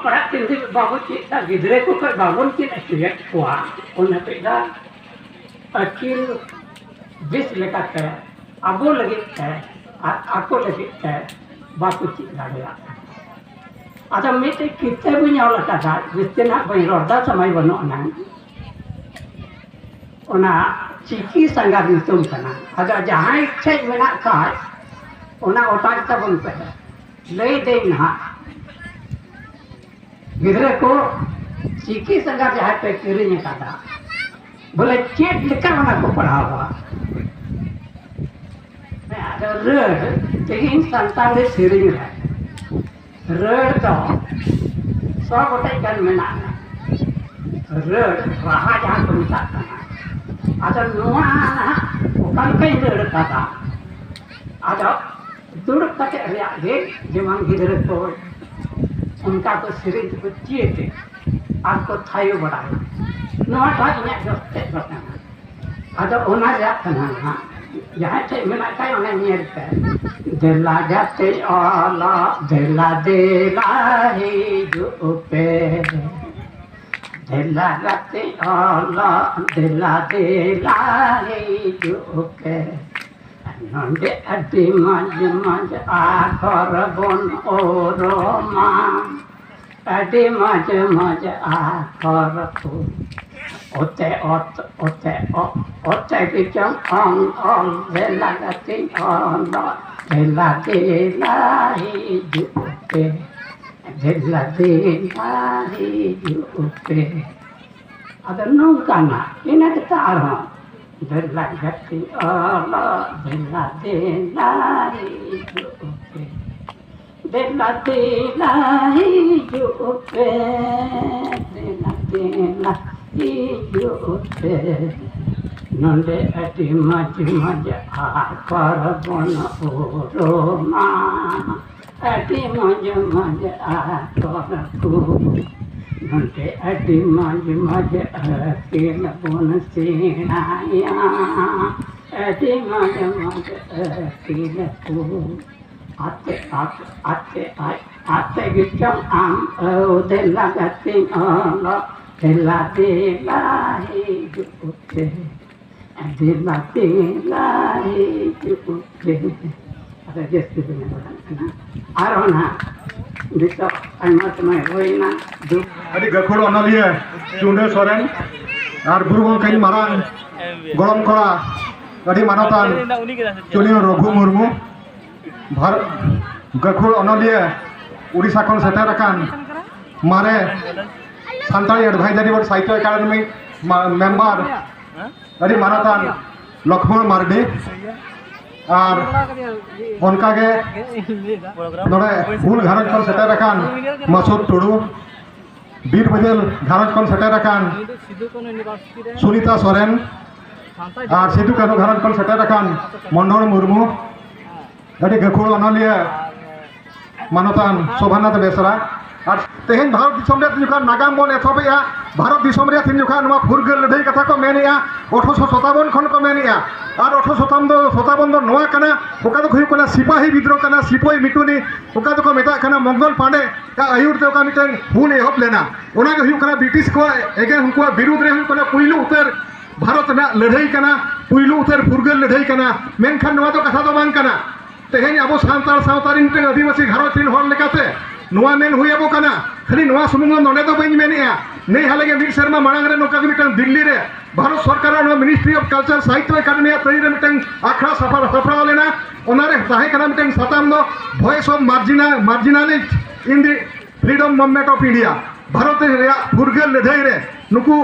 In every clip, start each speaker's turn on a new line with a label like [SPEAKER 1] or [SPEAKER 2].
[SPEAKER 1] पढ़ा तीन बाबू चिंता गिदरे को कोई बाबून की नहीं हुआ उन्हें पैदा अकील जिस लेकर के अबो लगे है आपको लगे है बाबू चिंता गया आता मिटे कितने भी नहीं लगा था जिससे ना भाई रोड़ा समय बनो ना उन्हें चिकी संगार नितुम करना अगर जहाँ इच्छा मेरा का उन्हें उतार तब उन पे ले देना गिदरे को चिकी संगार जहाँ पे किरिंग का बोले चेट लिखा होना को पढ़ा हुआ रड लेकिन संतान ले सिरिंग है रड तो सौ गोटे कन में ना रड रहा जहाँ को मिटाता है आता नुआ ना उकल कई रड का था आता दुर्ग कटे रिया गे जमान गिदरे को उनका तो सिरिंज को चिए थे आपको थायो बढ़ाए नवा टाइम में जोते बताना अगर ओना जाता ना यहाँ से मेरा काय ओना नियर पे दिला जाते आला दिला ही जो पे दिला जाते आला दिला ही जो पे नंदे अति मज मज आकर बन ओरमा अति मज मज आकर ओते ओते किचन ऑन दिला गति ऑन दिला ही जुटे दिला ही जुटे अगर नौका ना इन्हें तो तार दिला गति आला दिला ही जुटे दिला ही जुटे दिला ही जुटे नंदे अति मज मज आकर बन ओरमा अति मज मज आकर नंदे अति मज मज अकेल बन सेनाया अति मज मज अकेल आते आते आते आते गिचम आम दिला गति आला दिला ही जुटे दिला ही जुटे अरे जैसे भी नहीं बोलना आ रहा ना देखो अनमत में वही ना दो
[SPEAKER 2] अरे गखोड़ अनलिए चुंडे सोरेन और बुरुगों कहीं मारान गरम करा अरे मानतान चुनियो रघु मुर्मू गखोड़ अनलिए उड़ीसा खन सेटर अकान मारे सान्ताली एडवाइजरी बोर्ड साहित्य एकाडेमी मेम्बर अरे मानतान लक्ष्मण मार्डी और उनका के नोड़े हुल घारज खन सेटर अकान मसूद टुडू बीर बजेल घारज खन सेटर अकान सुनीता सोरेन और सिद्धू कानू घारज खन सेटर अकान मंडल मुर्मू अरे गखोड़ अनलिए मानतान शोभानाथ बेसरा और तेहन भारत दिसम रे जुका नागाम बन एथबेया भारत दिसम रे थिन जुका नुआ फुरगल लड़ाई कथा को मेनिया 1857 खन को मेनिया और 1857 दो नुआ कना ओका तो हुयु कना सिपाही विद्रोह कना सिपाही मिटुनी ओका तो को मेता कना मंगल पांडे का आयुर ते ओका मिटन हुल एहब लेना ओना के हुयु कना ब्रिटिश को एगे हुनको विरुद्ध रे हुयु कना पुइलु उतर भारत ना लड़ाई कना पुइलु उतर फुरगल लड़ाई कना मेनखान नुआ तो कथा तो बांग कना तेहन अब सान्ताल सावतारिन ते आदिवासी घारो तीन हर लेकाते नुआ मेन हुयबो कना खाली नुआ सुमुंग नोडे तो बई मेनिया नै हालेगे मिट शर्मा मांग रे नोका मिटन दिल्ली रे भारत सरकार नो मिनिस्ट्री ऑफ कल्चर साहित्य एकेडमी तरी रे मिटन आखड़ा सफा लेना ओनारे ताहे कना मिटन साताम दो voice of marginalist in the freedom movement of India Bharat रे फुरगल लड़ाई रे नुकु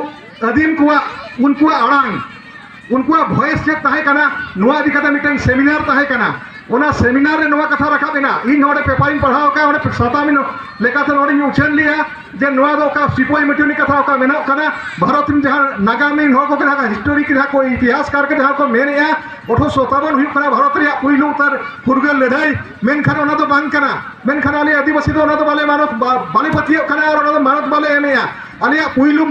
[SPEAKER 2] आदिम कुआ उनकुआ अड़ांग उनकुआ वॉइस चेक ताहे कना नुआ दिखाता मिटन सेमिनार ताहे कना ओना सेमिनार रे नवा कथा रखा देना इन नोडे पेपर पढ़ाओ का ओडे सातामिन लेकाते नोडे उछल लिया जे नवा दो का सिपोई मिटुनी कथा का मेना कना भारत में जहां नागामिन हो को कना हिस्टोरी के को इतिहासकार के जहां को मेनिया 1857 हुई कना भारत रे पुइलु उतर फुरगल लड़ाई मेनखान ओना तो बांग कना मेनखान आली आदिवासी दो ओना तो बाले मानव बालीपति कना और ओना तो मानव बाले एमेया आलिया पुइलु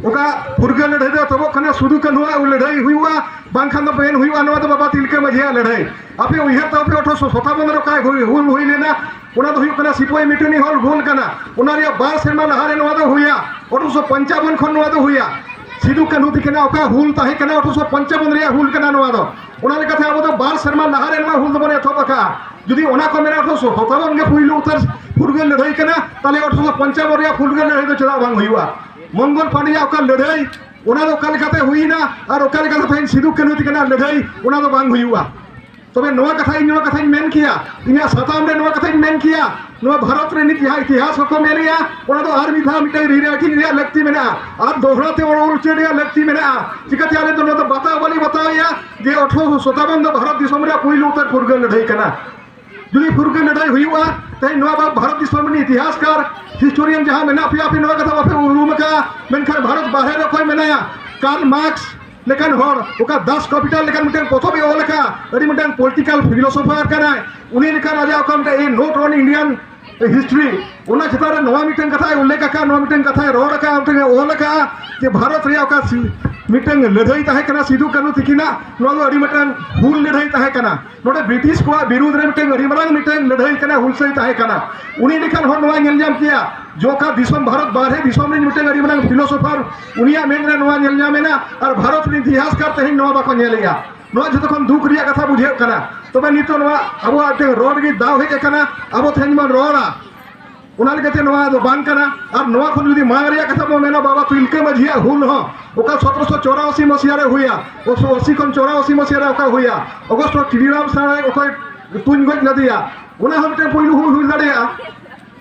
[SPEAKER 2] ओका फुरगल लड़ाई दो तबो कना सुदु कनुआ लड़ाई हुआ बांखान दो बेन हुआ नवा तो बाबा तिलके मझिया लड़ाई अभी उइहर तो 1857 रो काय हुल हुई लेना उना तो हुई सिपोई मिटनी हॉल भूल कना उना रिया 12 सेरमा लहारे नवा दो हुया 1855 खन नवा दो हुया सिदु कान्हू तिकना ओका हुल ताहे कना 1855 रिया हुल कना नवा दो उना लेका थे अब तो 12 सेरमा लहारे नवा हुल दो बने थोबका जुदी उना को मेरा 1857 गे पुइलु उतर फुरगेल लड़ाई कना ताले 1855 रिया फुरगेल लड़ाई दो चला बांग हुआ मंगल पांड्या ओका लड़ाई उना दो ओका लेकाते हुईना और ओका लेकाते फेन सिदु कान्हू तिकना लड़ाई उना दो बांग हुआ तबे नवा कथा मेन किया इना सताम रे नवा कथा मेन किया नवा भारत रे इतिहास को मेनिया ओना दो आर मिधा मिटे रियाटी रिया लगती मेना आर दोहराते और उल्टे रिया लगती मेना चिकाते आले तो बताओ वाली बताया जे 1857 दो भारत दिसम रे पहिलो उतर फुरगेल लड़ाई कना जुदी फुरगेल लड़ाई हुआ तै नवा भारत दिसम रे इतिहासकार हिस्टोरियन जहां मेना पिया नवा कथा बापे उरुम का मेनखान भारत बाहर रे कोई मेनाया कार्ल मार्क्स लेकिन हर ओका 10 कैपिटल लेकिन मिटन प्रथम ओ लेखा अडी मिटन पॉलिटिकल फिलोसोफर कना उनी लेखा राजा ओका मिटन a note on Indian history उना चिता रे नवा मिटन कथा उल्लेख का नवा मिटन कथा रोड का मिटन ओ लेखा जे भारत रे ओका मिटन लड़ाई ताहे कना सिदु कान्हू तिकिना नो अडी मिटन हुल लड़ाई ताहे कना नोडे ब्रिटिश को विरुद्ध रे मिटन अडी मांग मिटन लड़ाई कना हुल सही ताहे कना उनी लेखन हर नवा नेल जाम किया जो का दिसम भारत बाहर दिसम रे मिटन अडी मांग फिलोसोफर उनिया मेन रे नवा नेल जामेना और भारत रे इतिहास करते ही नवा बाको नेलिया नवा जतो खन दुख रिया कथा बुझे कना तबे नितो नवा अबो आते रोड गे दाव हे कना अबो थेन मन रोड़ा उना लेते नवा दो बांग कना और नवा खन जुदी मांग रिया कथा मो मेना बाबा तुलके मझिया हुल हो ओका 1784 मसिया रे हुया 80 खन 84 मसिया रे ओका हुया अगस्त टिडिराम सारे ओका तुन गज नदिया उना हमते पहिलु हुल दाड़िया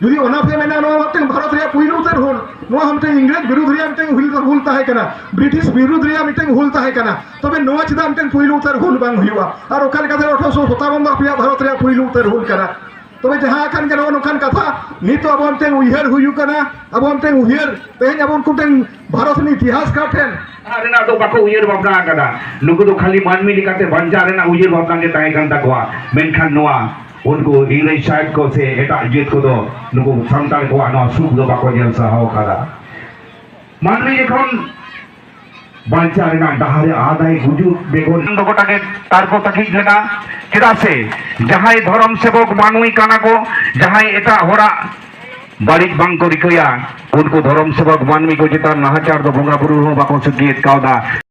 [SPEAKER 2] जुदी ओना फे मेना नवा हमते भारत रे पहिलु उतर हुल नवा हमते इंग्रेज विरुद्ध रिया हमते हुल ताहे कना ब्रिटिश विरुद्ध रिया हमते हुल ताहे कना तबे नवा चिदा हमते पहिलु उतर हुल बांग हुआ और ओका लेका 1857 दा पिया भारत रे पहिलु उतर हुल कना तबे जहां कान के नोखान कथा नितो अब हमते उहियर हुयु कना अब हमते उहियर तेन अब उनको भारत नि इतिहास का ठेन
[SPEAKER 3] आरेना तो बाको उहियर भावना कदा नुकु तो खाली मानमी लिकाते बंजा रेना उहियर भावना के ताहे कान तकवा मेनखान नोआ उनको इंग्लिश साइड को से एटा जेत को दो नुकु संतान को आनो सुख दो बाको जेल सहाव कदा मानमी जखन बंचा रेना डहारे आदाय गुजु बेगोन गोटाके तारपो तकिक लेना चेदा से जहां धर्म सेवक मानुई काना को जहां एटा होरा बारिक बांग को रिकया उनको धर्म सेवक मानवी को जेता नाहाचार दो बोंगा बुरु हो बाको सकियत कावदा